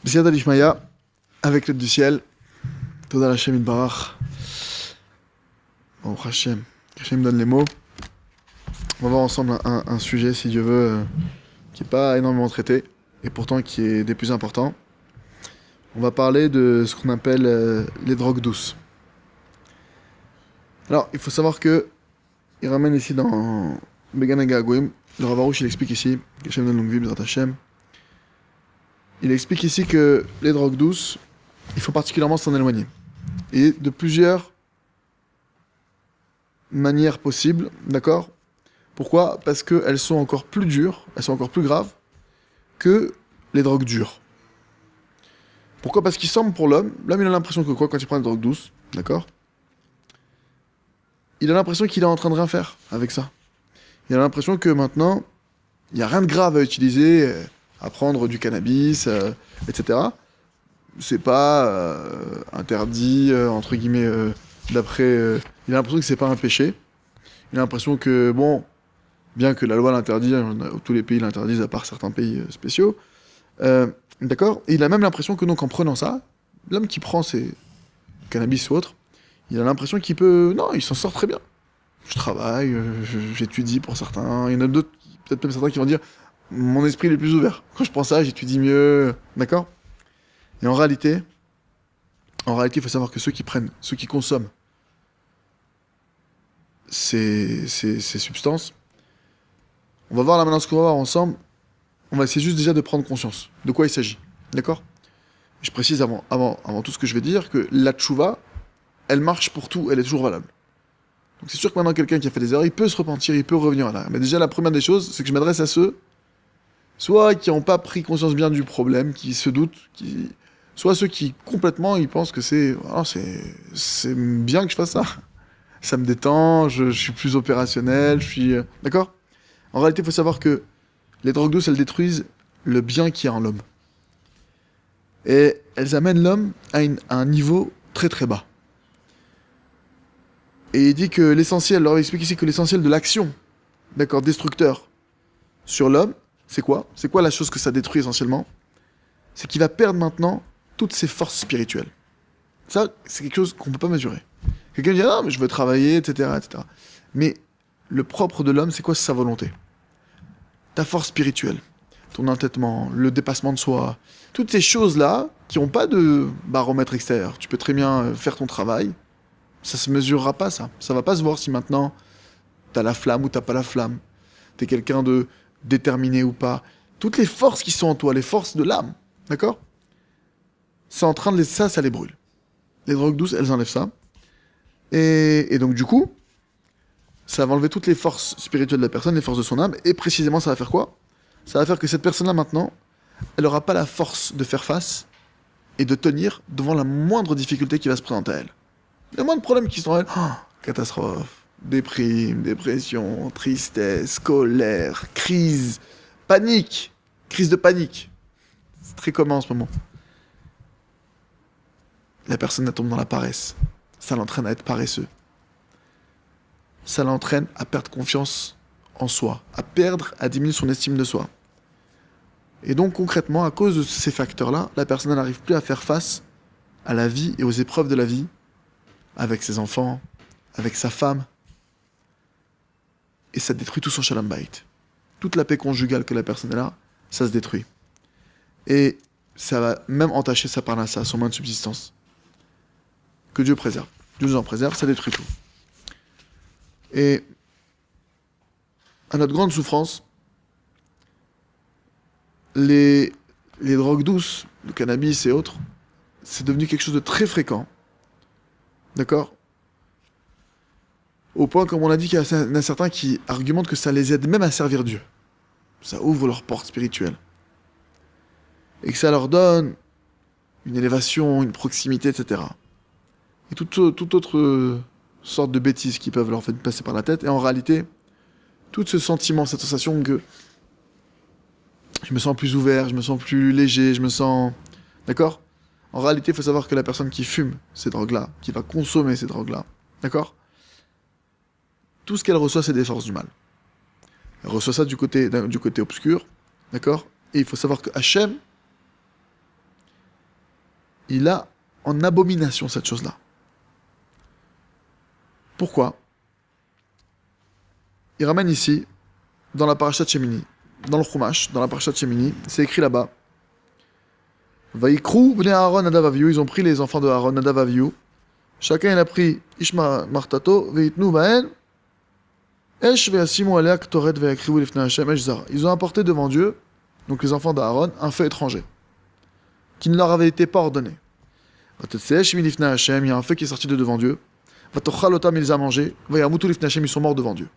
B'siyata d'Ishmaïa, avec l'aide du ciel, Toda Hashem Barach. Bon, Hashem donne les mots. On va voir ensemble un sujet, si Dieu veut, qui n'est pas énormément traité, et pourtant qui est des plus importants. On va parler de ce qu'on appelle les drogues douces. Alors, il faut savoir que il ramène ici dans Began Agagouim, le Rav Arush, il explique ici, Hashem donne longue vie, B'ezrat Hashem. Il explique ici que les drogues douces, il faut particulièrement s'en éloigner. Et de plusieurs manières possibles, d'accord ? Pourquoi ? Parce qu'elles sont encore plus dures, elles sont encore plus graves que les drogues dures. Pourquoi ? Parce qu'il semble pour l'homme, il a l'impression que quoi, quand il prend des drogues douces, d'accord ? Il a l'impression qu'il est en train de rien faire avec ça. Il a l'impression que maintenant, il n'y a rien de grave à utiliser, à prendre du cannabis, etc. C'est pas interdit, entre guillemets, d'après... il a l'impression que c'est pas un péché. Il a l'impression que, bon, bien que la loi l'interdit, tous les pays l'interdisent à part certains pays spéciaux, d'accord ? Et il a même l'impression que donc en prenant ça, l'homme qui prend ses cannabis ou autre, il a l'impression qu'il peut... Non, il s'en sort très bien. Je travaille, j'étudie pour certains. Il y en a d'autres, peut-être même certains qui vont dire mon esprit est plus ouvert. Quand je prends ça, j'étudie mieux. D'accord ? Et en réalité, il faut savoir que ceux qui prennent, ceux qui consomment ces substances, on va voir là maintenant ce qu'on va voir ensemble. On va essayer juste déjà de prendre conscience de quoi il s'agit. D'accord ? Je précise avant tout ce que je vais dire que la tchouva, elle marche pour tout, elle est toujours valable. Donc c'est sûr que maintenant quelqu'un qui a fait des erreurs, il peut se repentir, il peut revenir là. Mais déjà la première des choses, c'est que je m'adresse à ceux, soit qui n'ont pas pris conscience bien du problème, qui se doutent, soit ceux qui complètement, ils pensent que c'est bien que je fasse ça. Ça me détend, je suis plus opérationnel, je suis... D'accord ? En réalité, il faut savoir que les drogues douces, elles détruisent le bien qu'il y a en l'homme. Et elles amènent l'homme à un niveau très très bas. Et il dit que l'essentiel, alors il explique ici que l'essentiel de l'action, d'accord, destructeur sur l'homme, c'est quoi ? C'est quoi la chose que ça détruit essentiellement ? C'est qu'il va perdre maintenant toutes ses forces spirituelles. Ça, c'est quelque chose qu'on ne peut pas mesurer. Quelqu'un dit « Ah non, mais je veux travailler, etc. etc. » Mais le propre de l'homme, c'est quoi ? C'est sa volonté. Ta force spirituelle, ton entêtement, le dépassement de soi, toutes ces choses-là qui n'ont pas de baromètre extérieur. Tu peux très bien faire ton travail, ça se mesurera pas, ça. Ça va pas se voir si maintenant t'as la flamme ou t'as pas la flamme. T'es quelqu'un de déterminé ou pas. Toutes les forces qui sont en toi, les forces de l'âme, d'accord ? C'est en train de ça les brûle. Les drogues douces, elles enlèvent ça. Et donc du coup, ça va enlever toutes les forces spirituelles de la personne, les forces de son âme, et précisément ça va faire quoi ? Ça va faire que cette personne-là maintenant, elle aura pas la force de faire face et de tenir devant la moindre difficulté qui va se présenter à elle. Il y a moins de problèmes qui sont en elle. Oh, catastrophe, déprime, dépression, tristesse, colère, crise, panique, crise de panique. C'est très commun en ce moment. La personne elle tombe dans la paresse. Ça l'entraîne à être paresseux. Ça l'entraîne à perdre confiance en soi, à diminuer son estime de soi. Et donc concrètement, à cause de ces facteurs-là, la personne n'arrive plus à faire face à la vie et aux épreuves de la vie, avec ses enfants, avec sa femme. Et ça détruit tout son shalom bayit. Toute la paix conjugale que la personne a là, ça se détruit. Et ça va même entacher sa parnassa, son moyen de subsistance. Que Dieu préserve. Dieu nous en préserve, ça détruit tout. Et à notre grande souffrance, les drogues douces, le cannabis et autres, c'est devenu quelque chose de très fréquent. D'accord ? Au point, comme on a dit, qu'il y en a certains qui argumentent que ça les aide même à servir Dieu. Ça ouvre leurs portes spirituelles. Et que ça leur donne une élévation, une proximité, etc. Et toute autre sorte de bêtises qui peuvent leur faire passer par la tête. Et en réalité, tout ce sentiment, cette sensation que je me sens plus ouvert, je me sens plus léger, je me sens... D'accord ? En réalité, il faut savoir que la personne qui fume ces drogues-là, qui va consommer ces drogues-là, d'accord ? Tout ce qu'elle reçoit, c'est des forces du mal. Elle reçoit ça du côté obscur, d'accord ? Et il faut savoir que Hachem, il a en abomination cette chose-là. Pourquoi? Il ramène ici, dans la parashat Shemini, dans le Chumash, dans la parashat Shemini, c'est écrit là-bas. Vaikrou bnei Aaron Nadav Avihu, ils ont pris les enfants de Aaron Nadav Avihu. Chacun il a pris Ishma Martato, Veitnu Baen, Esh ve'asimu alea ktoret ve'akrivu lifnei Hashem Esh zara. Ils ont apporté devant Dieu, donc les enfants d'Aaron, un feu étranger, qui ne leur avait été pas ordonné. Vatetseesh mi lifnei Hashem, il y a un feu qui est sorti de devant Dieu. Vatochal otam, il les a mangés. Vayamutu lifnei Hashem, ils sont morts devant Dieu.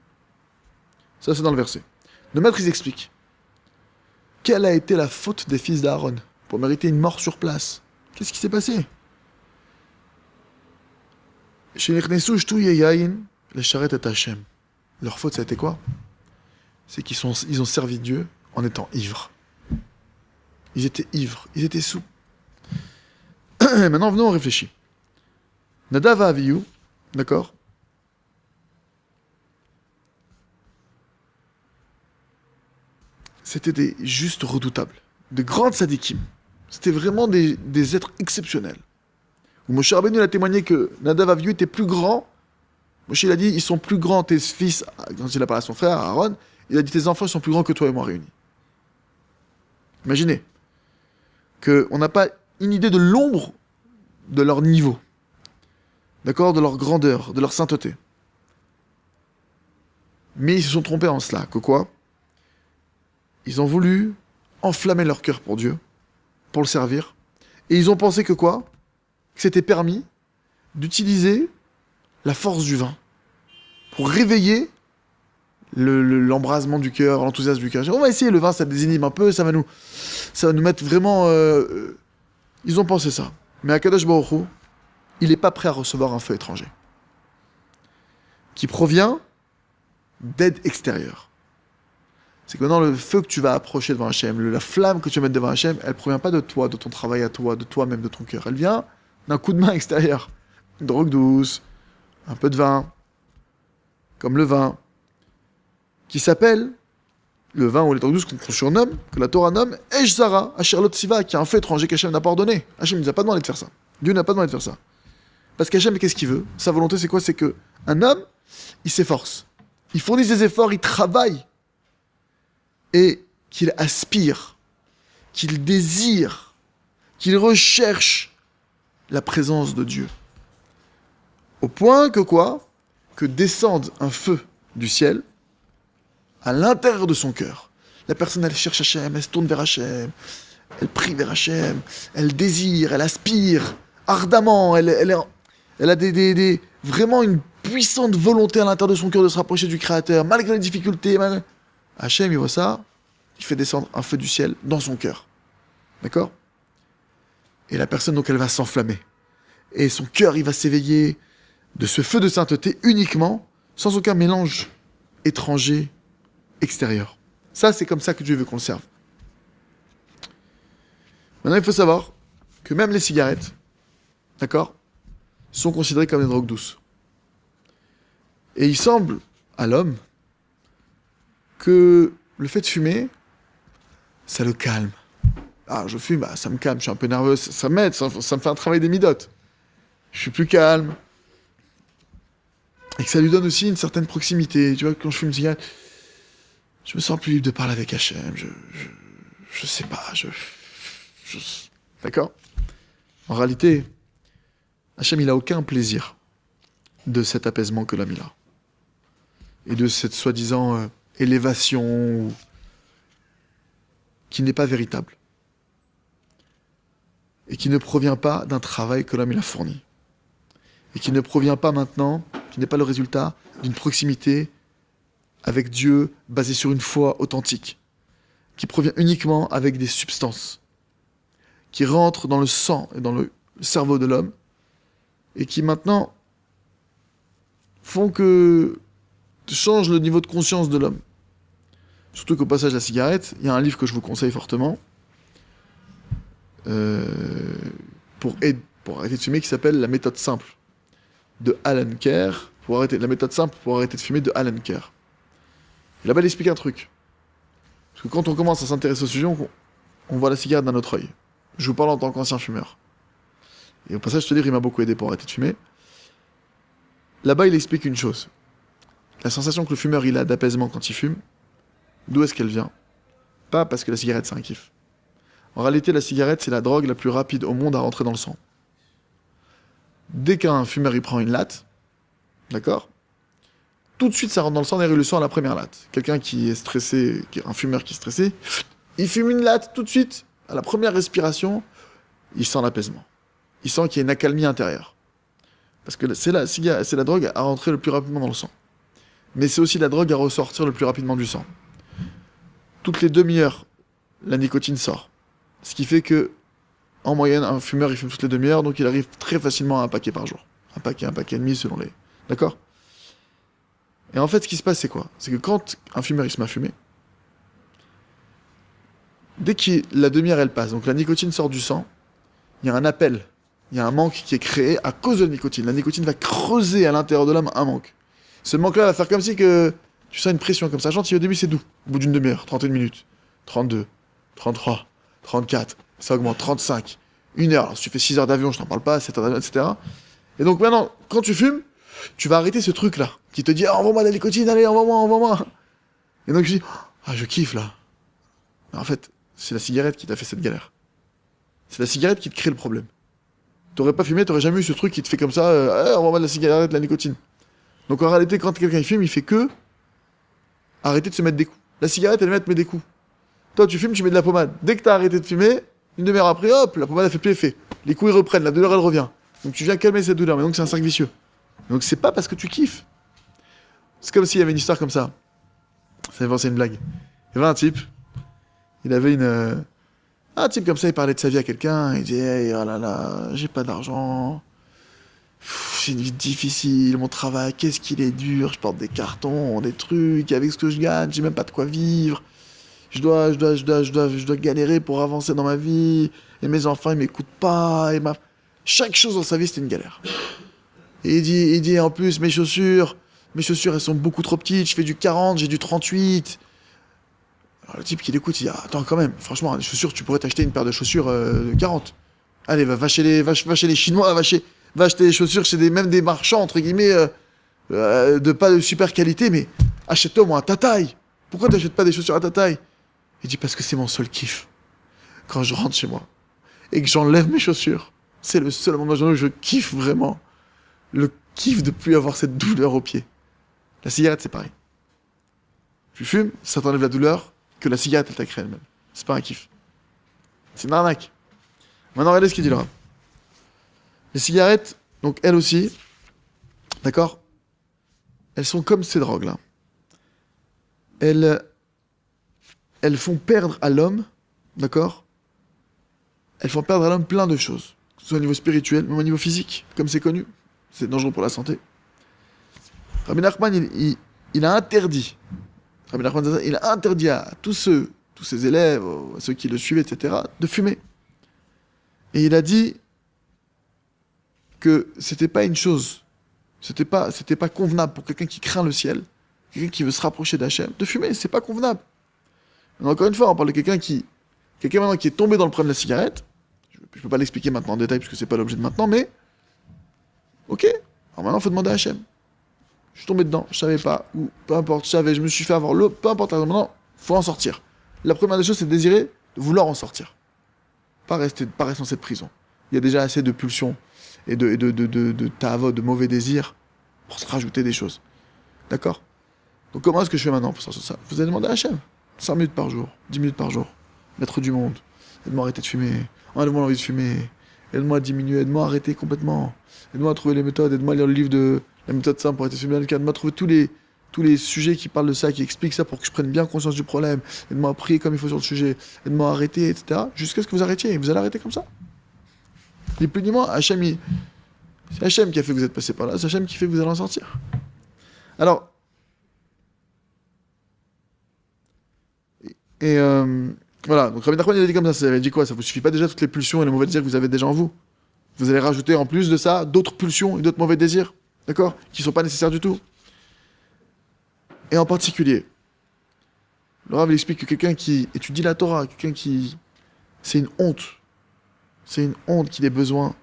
Ça c'est dans le verset. Le maître ils explique. Quelle a été la faute des fils d'Aaron pour mériter une mort sur place? Qu'est-ce qui s'est passé? Leur faute, ça a été quoi? C'est ils ont servi Dieu en étant ivres. Ils étaient ivres, ils étaient sous. Maintenant, venons, on réfléchit. Nadav Avihu, d'accord? C'était des justes redoutables, de grandes sadikim. C'était vraiment des êtres exceptionnels. Où Moshe Rabbeinu a témoigné que Nadav Avihu était plus grand. Moshe il a dit, ils sont plus grands, tes fils, quand il a parlé à son frère, Aaron, il a dit, tes enfants ils sont plus grands que toi et moi réunis. Imaginez qu'on n'a pas une idée de l'ombre de leur niveau, d'accord, de leur grandeur, de leur sainteté. Mais ils se sont trompés en cela, que quoi? Ils ont voulu enflammer leur cœur pour Dieu, pour le servir, et ils ont pensé que quoi? Que c'était permis d'utiliser la force du vin pour réveiller l'embrasement du cœur, l'enthousiasme du cœur. On va essayer, le vin ça désinhibe un peu, ça va nous mettre vraiment... Ils ont pensé ça. Mais Akadosh Baruch Hu, il n'est pas prêt à recevoir un feu étranger qui provient d'aide extérieure. C'est que maintenant le feu que tu vas approcher devant Hachem, la flamme que tu vas mettre devant Hachem, elle ne provient pas de toi, de ton travail à toi, de toi-même, de ton cœur. Elle vient d'un coup de main extérieur. Une drogue douce, un peu de vin, comme le vin, qui s'appelle, le vin ou les drogues douces qu'on surnomme, que la Torah nomme, Esh Zara, Asher Lot Siva, qui est un feu étranger qu'Hachem n'a pas ordonné. Hachem ne nous a pas demandé de faire ça. Dieu n'a pas demandé de faire ça. Parce qu'Hachem, qu'est-ce qu'il veut? Sa volonté, c'est quoi? C'est qu'un homme, il s'efforce. Il fournit des efforts, il travaille. Et qu'il aspire, qu'il désire, qu'il recherche la présence de Dieu. Au point que quoi? Que descende un feu du ciel à l'intérieur de son cœur. La personne, elle cherche Hachem, elle se tourne vers Hachem, elle prie vers Hachem, elle désire, elle aspire ardemment, elle a vraiment une puissante volonté à l'intérieur de son cœur de se rapprocher du Créateur, malgré les difficultés. Hachem, il voit ça, il fait descendre un feu du ciel dans son cœur. D'accord? Et la personne, donc, elle va s'enflammer. Et son cœur, il va s'éveiller de ce feu de sainteté uniquement, sans aucun mélange étranger, extérieur. Ça, c'est comme ça que Dieu veut qu'on le serve. Maintenant, il faut savoir que même les cigarettes, d'accord, sont considérées comme des drogues douces. Et il semble à l'homme que le fait de fumer, ça le calme. Ah, je fume, bah, ça me calme, je suis un peu nerveux, ça m'aide, ça me fait un travail des midotes. Je suis plus calme. Et que ça lui donne aussi une certaine proximité. Tu vois, quand je fume une cigarette, je me sens plus libre de parler avec Hachem. Je sais pas, D'accord? En réalité, Hachem, il a aucun plaisir de cet apaisement que l'homme il a. Et de cette soi-disant élévation qui n'est pas véritable. Et qui ne provient pas d'un travail que l'homme il a fourni. Et qui ne provient pas maintenant, qui n'est pas le résultat d'une proximité avec Dieu basée sur une foi authentique. Qui provient uniquement avec des substances. Qui rentrent dans le sang et dans le cerveau de l'homme. Et qui maintenant font que change le niveau de conscience de l'homme. Surtout qu'au passage de la cigarette, il y a un livre que je vous conseille fortement pour arrêter de fumer qui s'appelle La méthode simple de Alan Kerr. La méthode simple pour arrêter de fumer de Alan Kerr. Et là-bas, il explique un truc. Parce que quand on commence à s'intéresser au sujet, on voit la cigarette d'un autre œil. Je vous parle en tant qu'ancien fumeur. Et au passage, je te dis, il m'a beaucoup aidé pour arrêter de fumer. Là-bas, il explique une chose. La sensation que le fumeur il a d'apaisement quand il fume, d'où est-ce qu'elle vient? Pas parce que la cigarette c'est un kiff. En réalité, la cigarette c'est la drogue la plus rapide au monde à rentrer dans le sang. Dès qu'un fumeur il prend une latte, d'accord? Tout de suite ça rentre dans le sang, d'ailleurs il le sent à la première latte. Quelqu'un qui est stressé, un fumeur qui est stressé, il fume une latte tout de suite, à la première respiration, il sent l'apaisement. Il sent qu'il y a une accalmie intérieure. Parce que c'est la drogue à rentrer le plus rapidement dans le sang. Mais c'est aussi la drogue à ressortir le plus rapidement du sang. Toutes les demi-heures, la nicotine sort. Ce qui fait que, en moyenne, un fumeur, il fume toutes les demi-heures, donc il arrive très facilement à un paquet par jour. Un paquet et demi selon les... D'accord? Et en fait, ce qui se passe, c'est quoi? C'est que quand un fumeur, il se met à fumer, dès que la demi-heure, elle passe, donc la nicotine sort du sang, il y a un appel, il y a un manque qui est créé à cause de la nicotine. La nicotine va creuser à l'intérieur de l'homme un manque. Ce manque-là va faire comme si que tu sens une pression comme ça. Gentil, au début, c'est doux. Au bout d'une demi-heure, 31 minutes, 32, 33, 34, ça augmente, 35, 1 heure. Alors, si tu fais 6 heures d'avion, je t'en parle pas, 7 heures d'avion, etc. Et donc maintenant, quand tu fumes, tu vas arrêter ce truc-là, qui te dit « envoie-moi de la nicotine, allez, envoie-moi ». Et donc je dis « ah, je kiffe, là ». Mais en fait, c'est la cigarette qui t'a fait cette galère. C'est la cigarette qui te crée le problème. T'aurais pas fumé, t'aurais jamais eu ce truc qui te fait comme ça « envoie-moi de la cigarette, de la nicotine ». Donc en réalité, quand quelqu'un fume, il fait que arrêter de se mettre des coups. La cigarette, elle met des coups. Toi, tu fumes, tu mets de la pommade. Dès que t'as arrêté de fumer, une demi-heure après, hop, la pommade, elle fait plus effet. Les coups, ils reprennent, la douleur, elle revient. Donc tu viens calmer cette douleur, mais donc c'est un cercle vicieux. Donc c'est pas parce que tu kiffes. C'est comme s'il y avait une histoire comme ça. Ça m'est pensé une blague. Il y avait un type, il avait un type comme ça, il parlait de sa vie à quelqu'un, il disait hey, « oh là là, j'ai pas d'argent. J'ai une vie difficile, mon travail, qu'est-ce qu'il est dur, je porte des cartons, des trucs, avec ce que je gagne, j'ai même pas de quoi vivre. Je dois galérer pour avancer dans ma vie, et mes enfants, ils m'écoutent pas, chaque chose dans sa vie, c'était une galère. Et il dit en plus, mes chaussures, elles sont beaucoup trop petites, je fais du 40, j'ai du 38. Alors le type qui l'écoute, il dit, ah, attends quand même, franchement, les chaussures, tu pourrais t'acheter une paire de chaussures de 40. Allez, va chez les Chinois, va acheter des chaussures chez même des marchands, entre guillemets, de pas de super qualité, mais achète-toi moi à ta taille. Pourquoi t'achètes pas des chaussures à ta taille? Il dit, parce que c'est mon seul kiff. Quand je rentre chez moi, et que j'enlève mes chaussures, c'est le seul moment de la journée où je kiffe vraiment. Le kiff de plus avoir cette douleur au pied. La cigarette, c'est pareil. Tu fumes, ça t'enlève la douleur que la cigarette, elle t'a créé elle-même. C'est pas un kiff. C'est une arnaque. Maintenant, regardez ce qu'il dit là. Les cigarettes, donc elles aussi, d'accord? Elles sont comme ces drogues-là. Elles font perdre à l'homme, d'accord? Elles font perdre à l'homme plein de choses. Que ce soit au niveau spirituel, même au niveau physique, comme c'est connu. C'est dangereux pour la santé. Rabbi Nachman, il a interdit. Rabbi Nachman, il a interdit à tous ses élèves, à ceux qui le suivaient, etc., de fumer. Et il a dit que c'était pas une chose, c'était pas convenable pour quelqu'un qui craint le ciel, quelqu'un qui veut se rapprocher d'Hachem, de fumer, c'est pas convenable. Mais encore une fois, on parle de quelqu'un maintenant qui est tombé dans le problème de la cigarette. Je peux pas l'expliquer maintenant en détail parce que c'est pas l'objet de maintenant, mais ok, alors maintenant, il faut demander à Hachem. Je suis tombé dedans, je savais pas, ou peu importe, je savais, je me suis fait avoir l'eau, peu importe, maintenant, il faut en sortir. La première des choses, c'est de désirer, de vouloir en sortir. Pas rester dans cette prison. Il y a déjà assez de pulsions et de ta'avot, de mauvais désirs, pour se rajouter des choses. D'accord? Donc comment est-ce que je fais maintenant pour sortir de ça? Vous allez demander à Hachem. 5 minutes par jour, 10 minutes par jour. Maître du monde. Aide-moi à arrêter de fumer. Enlève-moi l'envie de fumer. Aide-moi à diminuer, aide-moi à arrêter complètement. Aide-moi à trouver les méthodes, aide-moi à lire le livre de la méthode simple pour arrêter de fumer. Aide-moi à trouver tous les sujets qui parlent de ça, qui expliquent ça pour que je prenne bien conscience du problème. Aide-moi à prier comme il faut sur le sujet. Aide-moi à arrêter, etc. Jusqu'à ce que vous arrêtiez. Et vous allez arrêter comme ça. Ni plus ni moins, Hachem, c'est Hachem qui a fait que vous êtes passé par là. C'est Hachem qui fait que vous allez en sortir. Alors, voilà. Donc Rabbi Nachman, il a dit comme ça. Ça avait dit quoi? Ça vous suffit pas déjà toutes les pulsions et les mauvais désirs que vous avez déjà en vous? Vous allez rajouter en plus de ça d'autres pulsions et d'autres mauvais désirs, d'accord? Qui ne sont pas nécessaires du tout. Et en particulier, le Rav il explique que quelqu'un qui étudie la Torah, c'est une honte. C'est une honte qu'il ait besoin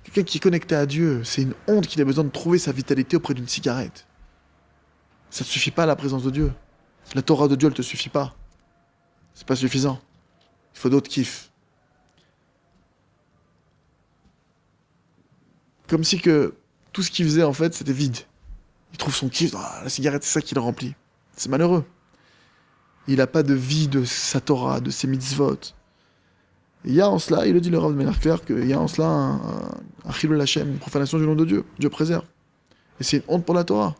Quelqu'un qui est connecté à Dieu, c'est une honte qu'il ait besoin de trouver sa vitalité auprès d'une cigarette. Ça ne suffit pas la présence de Dieu. La Torah de Dieu, elle te suffit pas. C'est pas suffisant. Il faut d'autres kiffs. Comme si que tout ce qu'il faisait, en fait, c'était vide. Il trouve son kiff, la cigarette, c'est ça qui le remplit. C'est malheureux. Il n'a pas de vie de sa Torah, de ses mitzvot. Il y a en cela, il le dit le Rav de manière claire, qu'il y a en cela un chilul Hashem, une profanation du nom de Dieu. Dieu préserve. Et c'est une honte pour la Torah.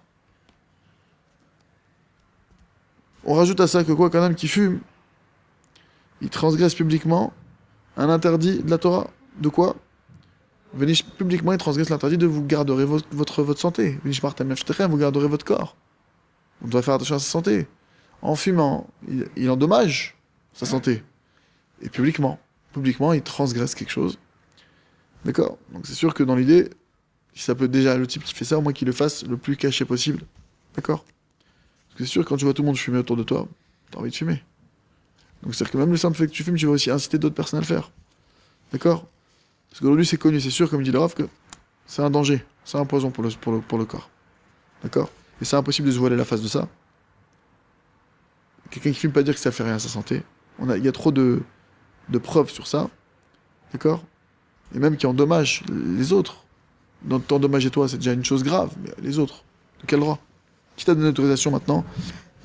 On rajoute à ça que quoi, qu'un homme qui fume, il transgresse publiquement un interdit de la Torah. De quoi? Venez publiquement, il transgresse l'interdit de vous garderez votre santé. Vous garderez votre corps. On doit faire attention à sa santé. En fumant, il endommage sa santé. Et publiquement, il transgresse quelque chose. D'accord? Donc c'est sûr que dans l'idée, si ça peut être déjà le type qui fait ça, au moins qu'il le fasse le plus caché possible. D'accord? Parce que c'est sûr que quand tu vois tout le monde fumer autour de toi, t'as envie de fumer. Donc c'est-à-dire que même le simple fait que tu fumes, tu vas aussi inciter d'autres personnes à le faire. D'accord? Parce qu'aujourd'hui c'est connu, c'est sûr, comme dit le Rav, que c'est un danger, c'est un poison pour le corps. D'accord? Et c'est impossible de se voiler la face de ça. Quelqu'un qui fume pas dire que ça fait rien à sa santé. Il y a trop de preuves sur ça. D'accord? Et même qui endommage les autres. Donc t'endommager toi, c'est déjà une chose grave, mais les autres, de quel droit? Qui t'a donné l'autorisation maintenant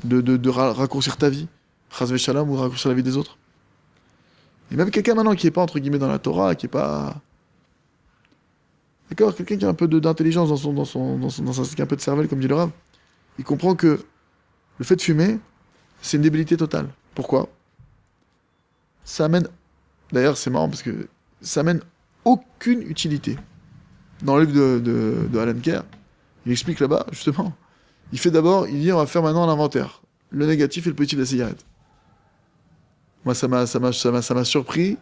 de raccourcir ta vie? Chazve shalom, ou raccourcir la vie des autres? Et même quelqu'un maintenant qui est pas entre guillemets dans la Torah, qui est pas... D'accord? Quelqu'un qui a un peu d'intelligence qui a un peu de cervelle, comme dit le Rav, il comprend que le fait de fumer, c'est une débilité totale. Pourquoi? Ça amène... D'ailleurs, c'est marrant parce que ça amène aucune utilité. Dans le livre de Alan Kerr, il explique là-bas, justement, il dit on va faire maintenant l'inventaire. Le négatif et le positif de la cigarette. Moi, ça m'a surpris.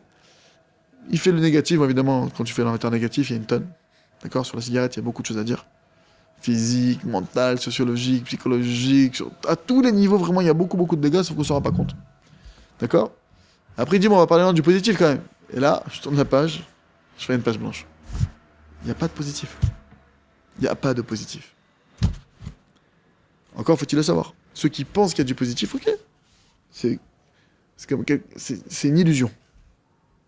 Il fait le négatif, bon, évidemment, quand tu fais l'inventaire négatif, il y a une tonne. D'accord? Sur la cigarette, il y a beaucoup de choses à dire. Physique, mental, sociologique, psychologique, à tous les niveaux, vraiment, il y a beaucoup de dégâts, sauf qu'on ne s'en rend pas compte. D'accord? Après, il dit, bon, on va parler du positif quand même. Et là, je tourne la page, je fais une page blanche. Il n'y a pas de positif. Il n'y a pas de positif. Encore faut-il le savoir. Ceux qui pensent qu'il y a du positif, ok. C'est une illusion.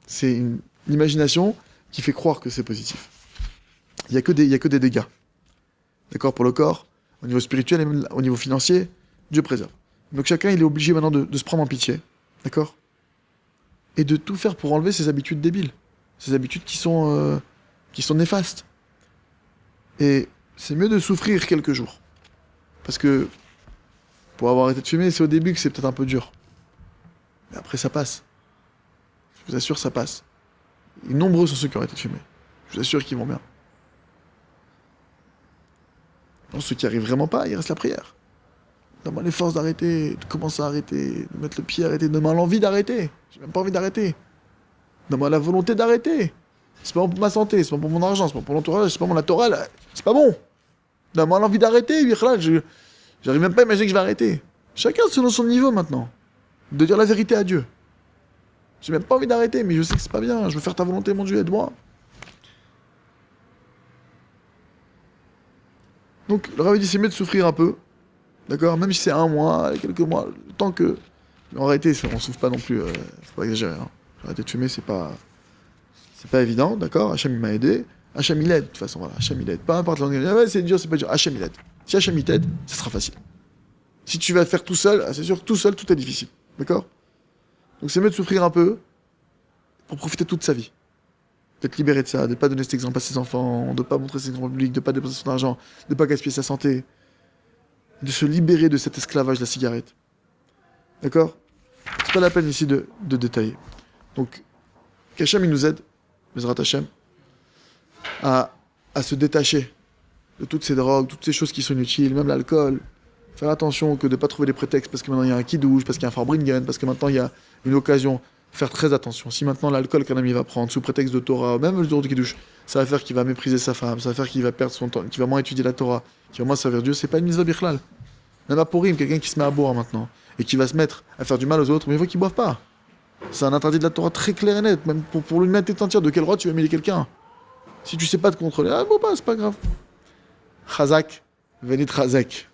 C'est une imagination qui fait croire que c'est positif. Il n'y a que des dégâts. D'accord? Pour le corps, au niveau spirituel et même au niveau financier, Dieu préserve. Donc chacun, il est obligé maintenant de se prendre en pitié. D'accord? Et de tout faire pour enlever ces habitudes débiles. Ces habitudes qui sont néfastes. Et c'est mieux de souffrir quelques jours. Parce que pour avoir arrêté de fumer, c'est au début que c'est peut-être un peu dur. Mais après, ça passe. Je vous assure, ça passe. Et nombreux sont ceux qui ont arrêté de fumer. Je vous assure qu'ils vont bien. Non, ceux qui arrivent vraiment pas, il reste la prière. Donne-moi les forces d'arrêter, de commencer à arrêter, de mettre le pied à arrêter, donne-moi l'envie d'arrêter. J'ai même pas envie d'arrêter. Donne-moi la volonté d'arrêter. C'est pas bon pour ma santé, c'est pas bon pour mon argent, c'est pas bon pour l'entourage, c'est pas bon pour la Torah, là. C'est pas bon. Donne-moi l'envie d'arrêter, là, j'arrive même pas à imaginer que je vais arrêter. Chacun selon son niveau maintenant. De dire la vérité à Dieu. J'ai même pas envie d'arrêter, mais je sais que c'est pas bien. Je veux faire ta volonté, mon Dieu, aide-moi. Donc, le Rav dit c'est mieux de souffrir un peu. D'accord? Même si c'est 1 mois, quelques mois. Tant que. En réalité, on souffre pas non plus. Faut pas exagérer. Hein. Arrêter de fumer, c'est pas évident. D'accord? Hachem il m'a aidé. Hachem il aide. De toute façon, voilà. Hachem il aide. Peu importe l'anglais. Ah ouais, c'est dur, c'est pas dur. Hachem il aide. Si Hachem il t'aide, ça sera facile. Si tu vas le faire tout seul, c'est sûr que tout seul, tout est difficile. D'accord? Donc c'est mieux de souffrir un peu pour profiter toute sa vie. D'être libéré de ça, de ne pas donner cet exemple à ses enfants, de ne pas montrer cet exemple public, de ne pas dépenser son argent, de ne pas gaspiller sa santé. De se libérer de cet esclavage de la cigarette. D'accord? C'est pas la peine ici de détailler. Donc, qu'Hachem il nous aide, Bezrat Hachem, à se détacher de toutes ces drogues, toutes ces choses qui sont inutiles, même l'alcool. Faire attention que de ne pas trouver des prétextes parce que maintenant il y a un kidouche, parce qu'il y a un Farbringen, parce que maintenant il y a une occasion. Faire très attention. Si maintenant l'alcool qu'un ami va prendre sous prétexte de Torah, même le jour de kidouche, ça va faire qu'il va mépriser sa femme, ça va faire qu'il va perdre son temps, qu'il va moins étudier la Torah, qu'il va moins servir Dieu, c'est pas une mitzvah bichlal. Même à Purim, quelqu'un qui se met à boire maintenant et qui va se mettre à faire du mal aux autres, mais il faut qu'il boive pas. C'est un interdit de la Torah très clair et net, même pour lui mettre entière. De quel droit tu vas humilier quelqu'un? Si tu sais pas te contrôler, ah bon bah c'est pas grave. Chazak, venez Chazak.